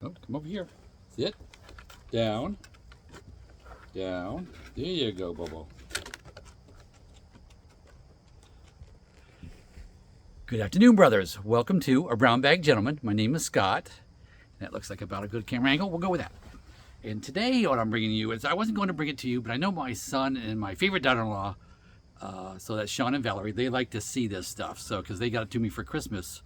Oh, come over here. Sit. Down. Down. There you go, Bobo. Good afternoon, brothers. Welcome to A Brown Bag Gentleman. My name is Scott. That looks like about a good camera angle. We'll go with that. And today what I'm bringing you is, I wasn't going to bring it to you, but I know my son and my favorite daughter-in-law, so that's Sean and Valerie, they like to see this stuff. So, because they got it to me for Christmas,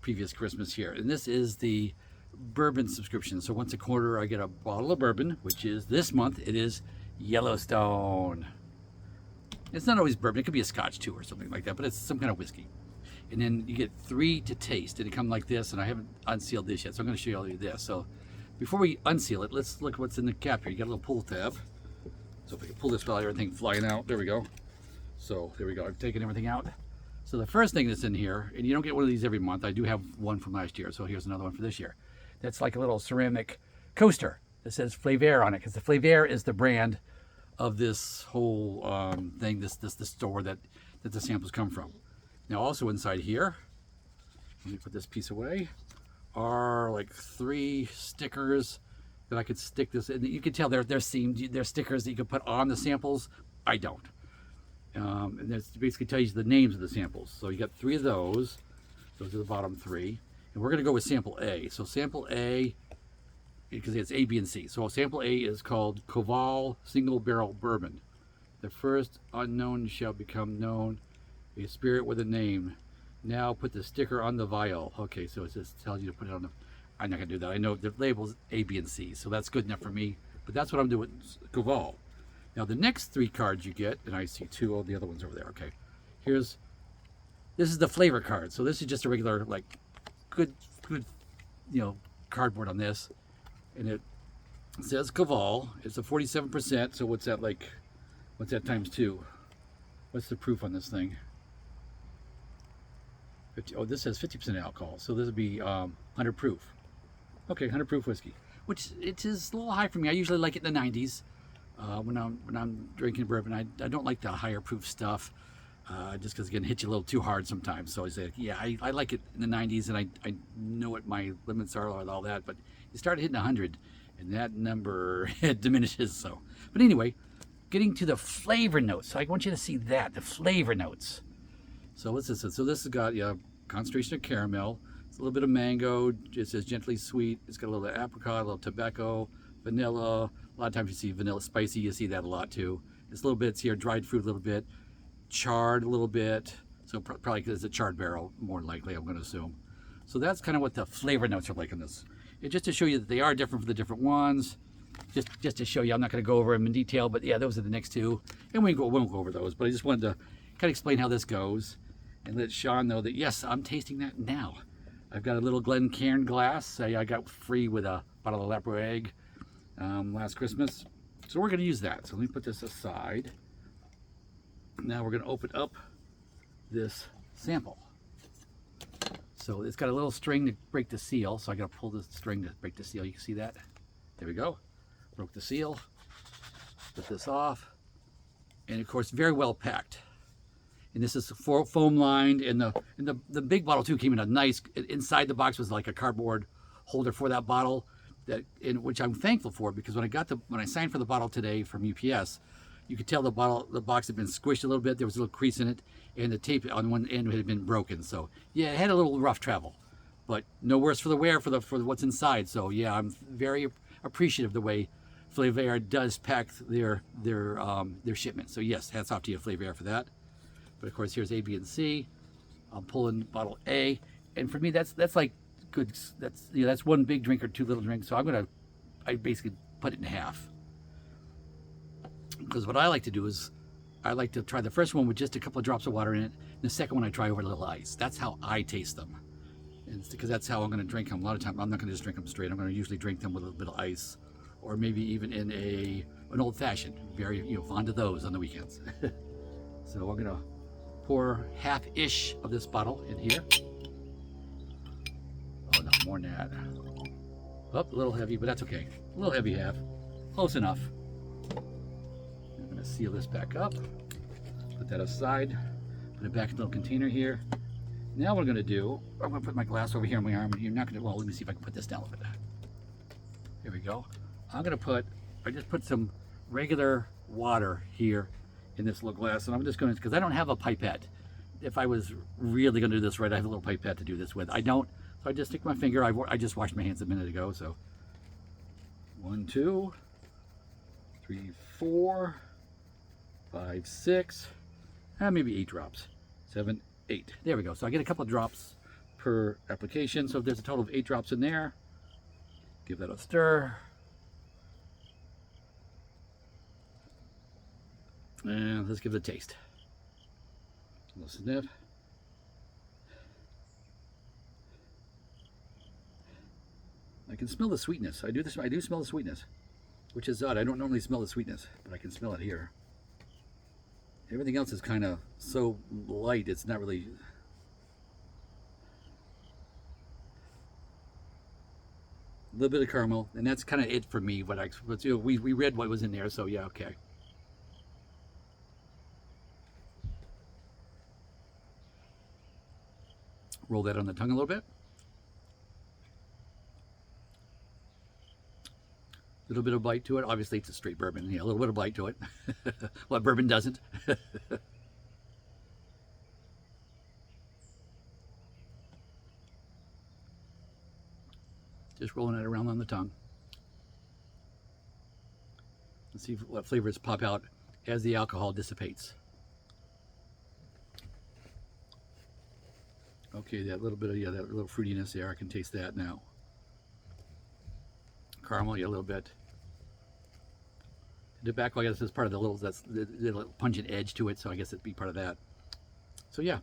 previous Christmas here. And this is the bourbon subscription. So once a quarter I get a bottle of bourbon, which is this month, it is Yellowstone. It's not always bourbon, it could be a scotch too or something like that, but it's some kind of whiskey. And then you get 3 to taste, and it comes like this, and I haven't unsealed this yet, so I'm going to show you all this. So before we unseal it, let's look what's in the cap here. You got a little pull tab. So if we can pull this without everything flying out, there we go. So there we go, I've taken everything out. So the first thing that's in here, and you don't get one of these every month, I do have one from last year, so here's another one for this year. That's like a little ceramic coaster that says Flavor on it, because the Flavor is the brand of this whole thing, the store that the samples come from. Now also inside here, let me put this piece away, are like 3 stickers that I could stick this in. You can tell they're seamed, they're stickers that you can put on the samples. I don't. And that's basically tells you the names of the samples. So you got 3 of those. Those are the bottom 3. And we're going to go with sample A. So sample A, because it's A, B, and C. So sample A is called Koval Single Barrel Bourbon. The first unknown shall become known, a spirit with a name. Now put the sticker on the vial. Okay, so it just tells you to put it on the... I'm not going to do that. I know the label's A, B, and C, so that's good enough for me. But that's what I'm doing with Koval. Now the next 3 cards you get, and I see 2 of the other ones over there. Okay, this is the flavor card. So this is just a regular, like, good, cardboard on this, and it says Koval. It's a 47%. So what's that like? What's that times 2? What's the proof on this thing? 50, oh, this says 50% alcohol. So this would be 100 proof. Okay, 100 proof whiskey, which it is a little high for me. I usually like it in the 90s. When I'm drinking bourbon, I don't like the higher proof stuff, just because it can hit you a little too hard sometimes. So I say, yeah, I like it in the 90s, and I know what my limits are with all that. But you start hitting 100, and that number it diminishes. So, but anyway, getting to the flavor notes. So I want you to see that, the flavor notes. So what's this? So this has got concentration of caramel. It's a little bit of mango. It says gently sweet. It's got a little apricot, a little tobacco, vanilla. A lot of times you see vanilla spicy. You see that a lot too. There's little bits here, dried fruit a little bit, charred a little bit. So probably because it's a charred barrel, more likely, I'm going to assume. So that's kind of what the flavor notes are like in this. It's just to show you that they are different for the different ones. Just to show you, I'm not going to go over them in detail, but yeah, those are the next 2. And we won't go over those, but I just wanted to kind of explain how this goes and let Sean know that, yes, I'm tasting that now. I've got a little Glencairn glass I got free with a bottle of Laproeg last Christmas. So we're going to use that. So let me put this aside. Now we're going to open up this sample. So it's got a little string to break the seal. So I got to pull this string to break the seal. You can see that? There we go. Broke the seal. Put this off. And of course, very well packed. And this is foam lined, and the big bottle too came in a nice, inside the box was like a cardboard holder for that bottle, which I'm thankful for, because when I signed for the bottle today from UPS, you could tell the box had been squished a little bit. There was a little crease in it, and the tape on one end had been broken. So yeah, it had a little rough travel, but no worse for the wear for what's inside. So yeah, I'm very appreciative of the way Flavor does pack their shipment. So yes, hats off to you, Flavor, for that. But of course, here's A, B, and C. I'm pulling bottle A, and for me, that's like good. That's one big drink or 2 little drinks. So I basically put it in half. Because what I like to do is, I like to try the first one with just a couple of drops of water in it, and the second one I try over a little ice. That's how I taste them, and because that's how I'm going to drink them. A lot of times, I'm not going to just drink them straight. I'm going to usually drink them with a little bit of ice, or maybe even in an old fashioned. Very fond of those on the weekends. So we're going to pour half-ish of this bottle in here. Oh, no, more than that. Oh, a little heavy, but that's okay. A little heavy half. Close enough. I'm going to seal this back up. Put that aside. Put it back in the little container here. Now what I'm going to do, I'm going to put my glass over here on my arm. You're not going to, well, let me see if I can put this down a little bit. go. I'm gonna put, I just put some regular water here in this little glass, and I'm just gonna, because I don't have a pipette. If I was really gonna do this right, I have a little pipette to do this with. I don't, so I just stick my finger. I just washed my hands a minute ago, so 1, 2, 3, 4, 5, 6, and maybe 8 drops. 7, 8. There we go. So I get a couple of drops per application. So if there's a total of 8 drops in there, give that a stir. And let's give it a taste. A little sniff. I can smell the sweetness. I do smell the sweetness, which is odd. I don't normally smell the sweetness, but I can smell it here. Everything else is kind of so light, it's not really. A little bit of caramel, and that's kind of it for me. We read what was in there, so yeah, okay. Roll that on the tongue a little bit. A little bit of bite to it. Obviously, it's a straight bourbon. Yeah, a little bit of bite to it. What bourbon doesn't? Just rolling it around on the tongue. Let's see what flavors pop out as the alcohol dissipates. Okay, that little bit of, yeah, that little fruitiness there. I can taste that now. Caramel, yeah, a little bit. The tobacco, I guess, is part of the little, that's the little pungent edge to it, so I guess it'd be part of that. So yeah,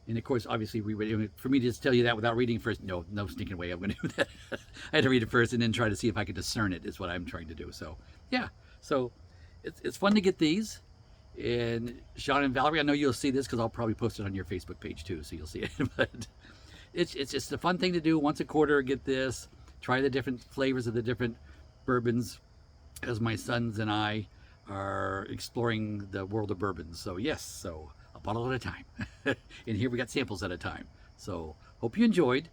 and of course, obviously, for me to just tell you that without reading first, no stinking way I'm going to do that. I had to read it first and then try to see if I could discern it, is what I'm trying to do. So yeah, so it's fun to get these. And Sean and Valerie, I know you'll see this because I'll probably post it on your Facebook page too, so you'll see it. But it's just a fun thing to do once a quarter. Get this, try the different flavors of the different bourbons, as my sons and I are exploring the world of bourbons. So yes, so a bottle at a time. And here we got samples at a time. So hope you enjoyed.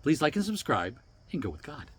Please like and subscribe, and go with God.